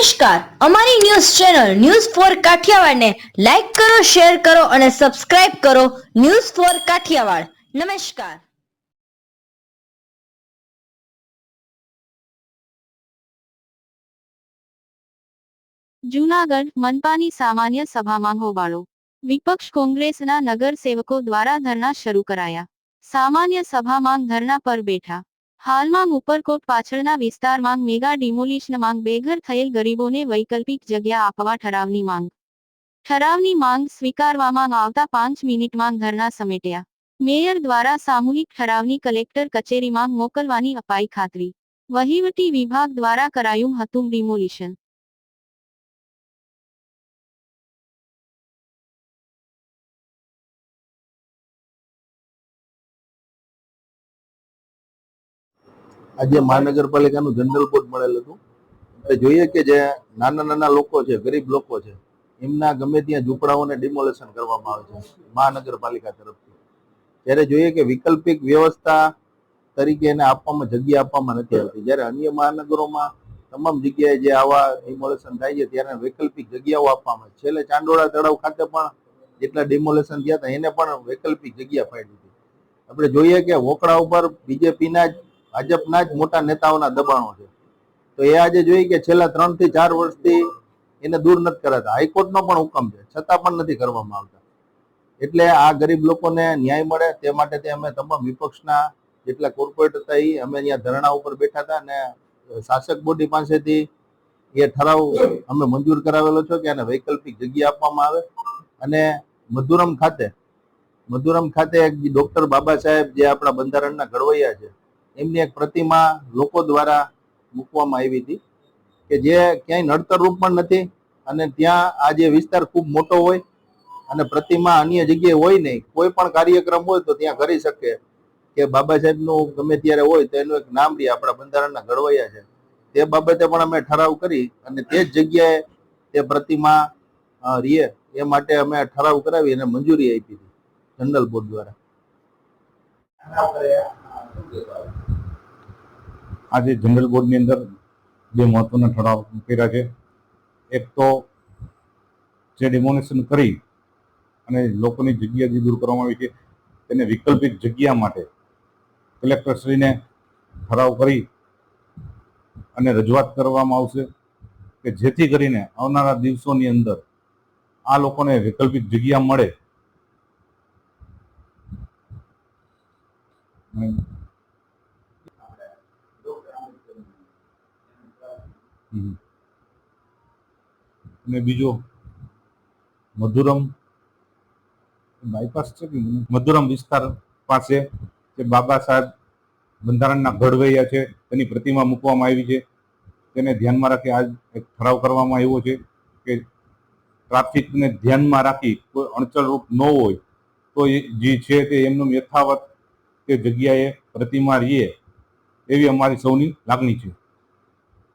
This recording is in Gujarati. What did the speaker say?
નમસ્કાર, અમારી ન્યૂઝ ચેનલ ન્યૂઝ ફોર કાઠિયાવાડને લાઈક કરો, શેર કરો અને સબસ્ક્રાઇબ કરો. News for Kathiawad. નમસ્કાર. જૂનાગઢ મનપાની સામાન્ય સભામાં હોબાળો. વિપક્ષ કોંગ્રેસના નગરસેવકો દ્વારા ધરણા શરૂ કરાયા. સામાન્ય સભામાં ધરણા પર બેઠા. હાલમાં ઉપરકોટ પાછળના વિસ્તારમાં મેગા ડિમોલિશન માંગ. બેઘર થયેલ ગરીબોને વૈકલ્પિક જગ્યા આપવા ઠરાવની માંગ. ઠરાવની માંગ સ્વીકારવામાં આવતા 5 મિનિટમાં ધરણા સમેટ્યા. મેયર દ્વારા સામૂહિક ઠરાવની કલેક્ટર કચેરીમાં મોકલવાની અપાઈ ખાતરી. વહીવટી વિભાગ દ્વારા કરાયું હતું ડિમોલિશન. આજે મહાનગરપાલિકાનું જનરલ બોર્ડ મળેલ હતું. એટલે જોઈએ કે જે નાના નાના લોકો છે, ગરીબ લોકો છે, એમના ગમે ત્યાં ઝૂંપડાઓને ડિમોલેશન કરવામાં આવે છે મહાનગરપાલિકા તરફથી. ત્યારે જોઈએ કે વૈકલ્પિક વ્યવસ્થા તરીકે એને આપવામાં જગ્યા આપવામાં નથી આવતી. જ્યારે અન્ય મહાનગરોમાં તમામ જગ્યાએ જે આવા ડિમોલેશન થાય છે ત્યારે વૈકલ્પિક જગ્યાઓ આપવામાં આવે. છેલ્લે ચાંડોળા તળાવ ખાતે પણ જેટલા ડિમોલેશન થયા હતા એને પણ વૈકલ્પિક જગ્યા ફાળી હતી. આપણે જોઈએ કે વોકડા ઉપર બીજેપીના જ ભાજપના જ મોટા નેતાઓના દબાણો છે. તો એ આજે જોઈએ કે છેલ્લા 3 થી 4 વર્ષથી એને દૂર નથી કરાતા. હાઈકોર્ટનો પણ હુકમ છે, છતાં પણ નથી કરવામાં આવતા. એટલે આ ગરીબ લોકોને ન્યાય મળે તે માટે અમે તમામ વિપક્ષના જેટલા કોર્પોરેટ હતા એ અમે અહીંયા ધરણા ઉપર બેઠા હતા અને શાસક બોડી પાસેથી એ ઠરાવ અમે મંજૂર કરાવેલો છે કે આને વૈકલ્પિક જગ્યા આપવામાં આવે. અને મધુરમ ખાતે ડોક્ટર બાબા સાહેબ જે આપણા બંધારણના ઘડવૈયા છે એમની એક પ્રતિમા લોકો દ્વારા મૂકવામાં આવી હતી કે જે ક્યાંય નડતર રૂપ પણ નથી અને ત્યાં આ જે વિસ્તાર ખૂબ મોટો હોય અને પ્રતિમા અન્ય જગ્યાએ હોય નહીં, કોઈ પણ કાર્યક્રમ હોય તો ત્યાં કરી શકે કે બાબા સાહેબનું ગમે ત્યારે હોય તો એનું એક નામ રહે, આપણા બંધારણના ઘડવૈયા છે. તે બાબતે પણ અમે ઠરાવ કરી અને તે જ જગ્યાએ તે પ્રતિમા રહે એ માટે અમે ઠરાવ કરાવી અને મંજૂરી આપી હતી જનરલ બોર્ડ દ્વારા. આજે જનરલ બોર્ડની અંદર બે મહત્વના ઠરાવ કર્યા છે. એક તો જે ડિમોલિશન કરી અને લોકોની જગ્યા જે દૂર કરવામાં આવી છે તેને વૈકલ્પિક જગ્યા માટે કલેક્ટરશ્રીને ઠરાવ કરી અને રજૂઆત કરવામાં આવશે કે જેથી કરીને આવનારા દિવસોની અંદર આ લોકોને વૈકલ્પિક જગ્યા મળે. અને બીજો મધુરમ બાયપાસ છે કે મધુરમ વિસ્તાર પાસે જે બાબા સાહેબ બંધારણના ઘડવૈયા છે તેની પ્રતિમા મૂકવામાં આવી છે. તેને ધ્યાનમાં રાખી આજ એક ઠરાવ કરવામાં આવ્યો છે કે ટ્રાફિકને ધ્યાનમાં રાખી કોઈ અડચણરૂપ ન હોય તો એ જે છે તે એમનું યથાવત તે જગ્યાએ પ્રતિમા રહે એવી અમારી સૌની લાગણી છે.